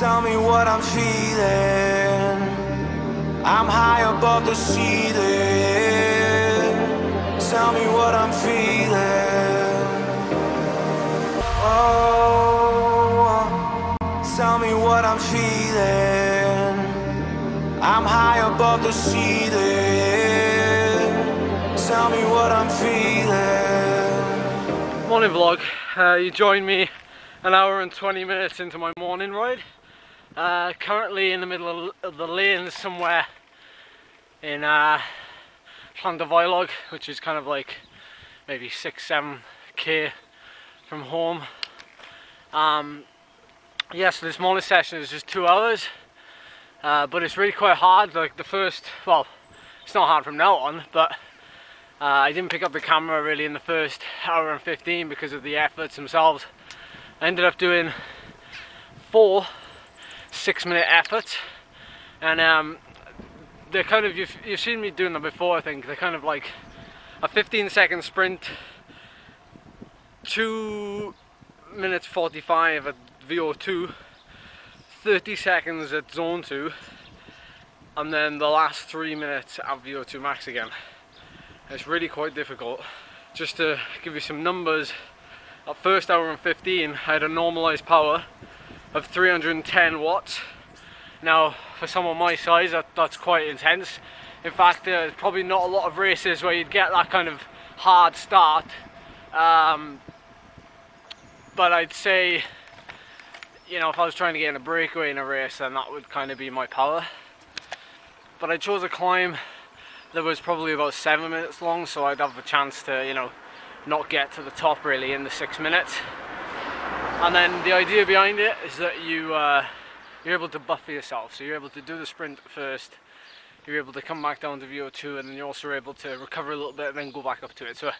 Tell me what I'm feeling. I'm high above the ceiling. Tell me what I'm feeling. Oh, tell me what I'm feeling. I'm high above the ceiling. Tell me what I'm feeling. Morning vlog. You joined me an hour and 20 minutes into my morning ride. Currently in the middle of the lanes somewhere in Landry, which is kind of like maybe 6-7k from home. Yeah, so this morning session is just 2 hours, but it's really quite hard. Like the first, well, it's not hard from now on, but I didn't pick up the camera really in the first hour and 15 because of the efforts themselves. I ended up doing 4 6-minute efforts, and they're kind of, you've seen me doing them before, I think. They're kind of like a 15-second sprint, 2 minutes 45 at VO2, 30 seconds at zone 2, and then the last 3 minutes at VO2 max again. It's really quite difficult. Just to give you some numbers, at first hour and 15 I had a normalized power of 310 watts. Now for someone my size that's quite intense. In fact, there's probably not a lot of races where you'd get that kind of hard start, but I'd say, you know, if I was trying to get in a breakaway in a race, then that would kind of be my power. But I chose a climb that was probably about 7 minutes long, so I'd have a chance to, you know, not get to the top really in the 6 minutes. And then the idea behind it is that you're able to buffer yourself. So you're able to do the sprint first, you're able to come back down to VO2, and then you're also able to recover a little bit and then go back up to it. So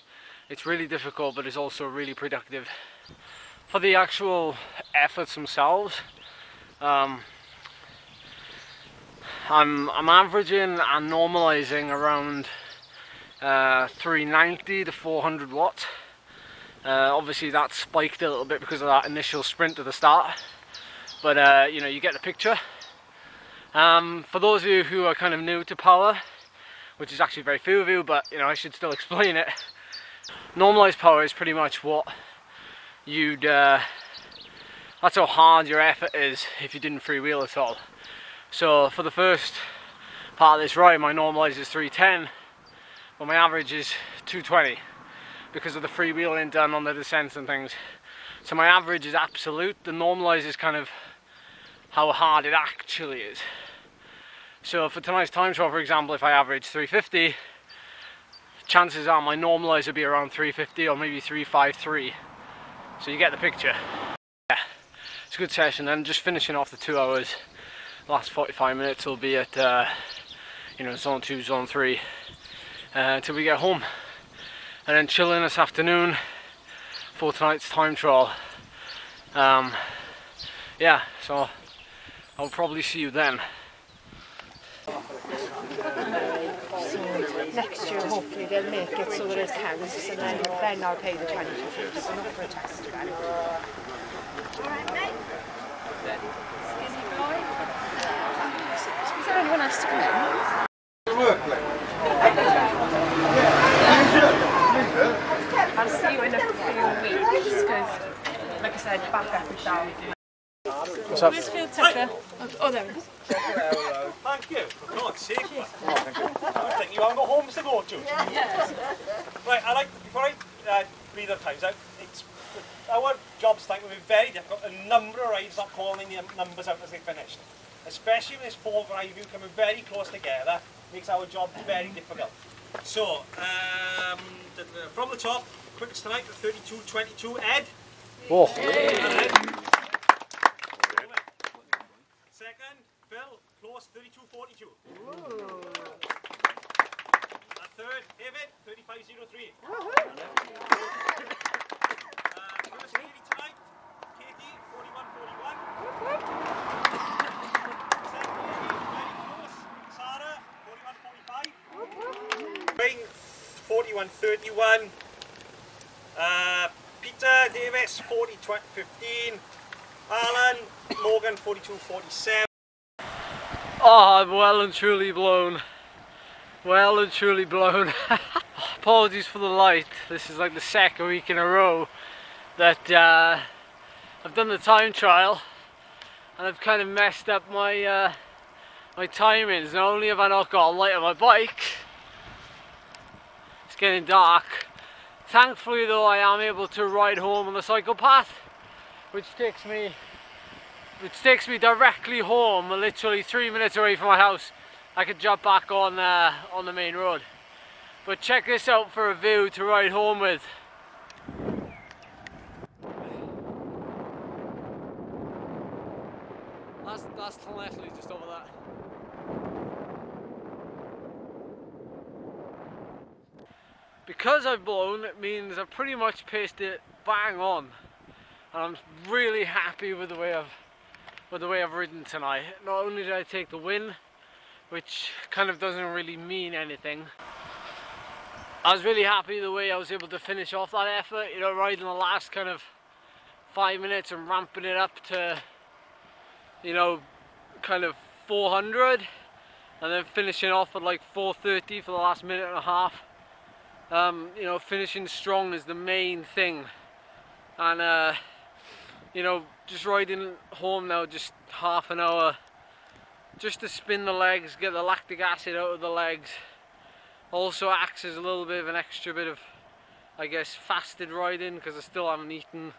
it's really difficult, but it's also really productive. For the actual efforts themselves, I'm averaging and normalizing around 390 to 400 watts. Obviously that spiked a little bit because of that initial sprint at the start, but you know, you get the picture. For those of you who are kind of new to power, which is actually very few of you, but you know, I should still explain it. Normalized power is pretty much what you'd that's how hard your effort is if you didn't freewheel at all. So for the first part of this ride, my normalized is 310, but my average is 220 because of the freewheeling done on the descents and things. So my average is absolute. The normalized is kind of how hard it actually is. So for tonight's time trial, for example, if I average 350, chances are my normalized will be around 350 or maybe 353. So you get the picture. Yeah, it's a good session. And just finishing off the 2 hours, last 45 minutes will be at you know, zone 2, zone 3 until we get home, and then chilling this afternoon for tonight's time trial. Yeah, so I'll probably see you then. So next year hopefully they'll make it so that it counts, and then I'll pay the 22.50, so not for a test or anything. Alright mate. Is there anyone else to come in? I'll see you in a few weeks, because, like I said, back up and down. What's up? Where's Phil Tucker? Oh, there it is. Thank you. For God's sake. Oh, thank you. I was thinking you haven't got homes to go to. Yes. Right, before I read our times out, our jobs tonight will be very difficult. A number of rides not calling the numbers out as they finished. Especially when it's 4 of you coming very close together, makes our job very difficult. So, from the top, quickest tonight, the 32.22, Ed. Oh. Ed. Second, Phil, close, 32.42. And third, David, 35.03. First lady tonight, Katie, 41.41. Second lady, very close, Sarah, 41.45. Wayne, 41.31. Peter Davis, 40.15. Alan, Morgan 42.47. Oh, I'm well and truly blown. Well and truly blown. Apologies for the light. This is like the second week in a row that I've done the time trial, and I've kind of messed up my my timings. Not only have I not got a light on my bike, it's getting dark. Thankfully though, I am able to ride home on the cycle path, which takes me directly home, literally 3 minutes away from my house. I could jump back on the main road. But check this out for a view to ride home with. That's Leslie just over there. Because I've blown, it means I've pretty much paced it bang on, and I'm really happy with the way I've ridden tonight. Not only did I take the win, which kind of doesn't really mean anything, I was really happy the way I was able to finish off that effort. You know, riding the last kind of 5 minutes and ramping it up to, you know, kind of 400, and then finishing off at like 430 for the last minute and a half. You know, finishing strong is the main thing, and you know, just riding home now, just half an hour, just to spin the legs, get the lactic acid out of the legs. Also acts as a little bit of an extra bit of, I guess, fasted riding, because I still haven't eaten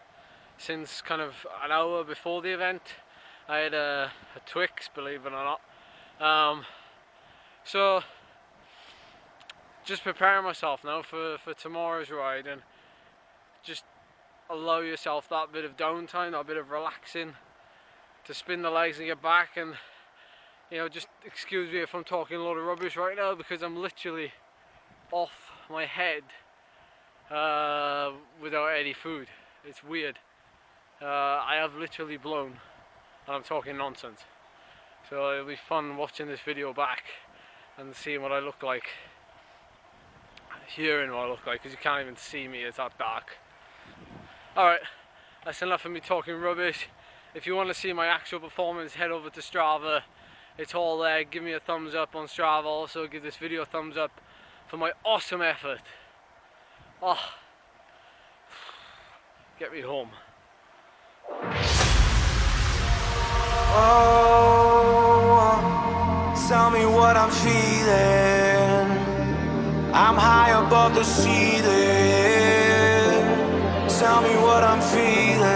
since kind of an hour before the event. I had a Twix, believe it or not. So just preparing myself now for tomorrow's ride, and just allow yourself that bit of downtime, that bit of relaxing, to spin the legs and get back. And you know, just excuse me if I'm talking a lot of rubbish right now, because I'm literally off my head without any food. It's weird. I have literally blown, and I'm talking nonsense. So it'll be fun watching this video back and seeing what I look like, hearing what I look like, because you can't even see me, it's that dark. Alright, that's enough of me talking rubbish. If you want to see my actual performance, head over to Strava. It's all there. Give me a thumbs up on Strava. Also give this video a thumbs up for my awesome effort. Oh, get me home. Oh, tell me what I'm feeling. I'm high above the ceiling. Tell me what I'm feeling.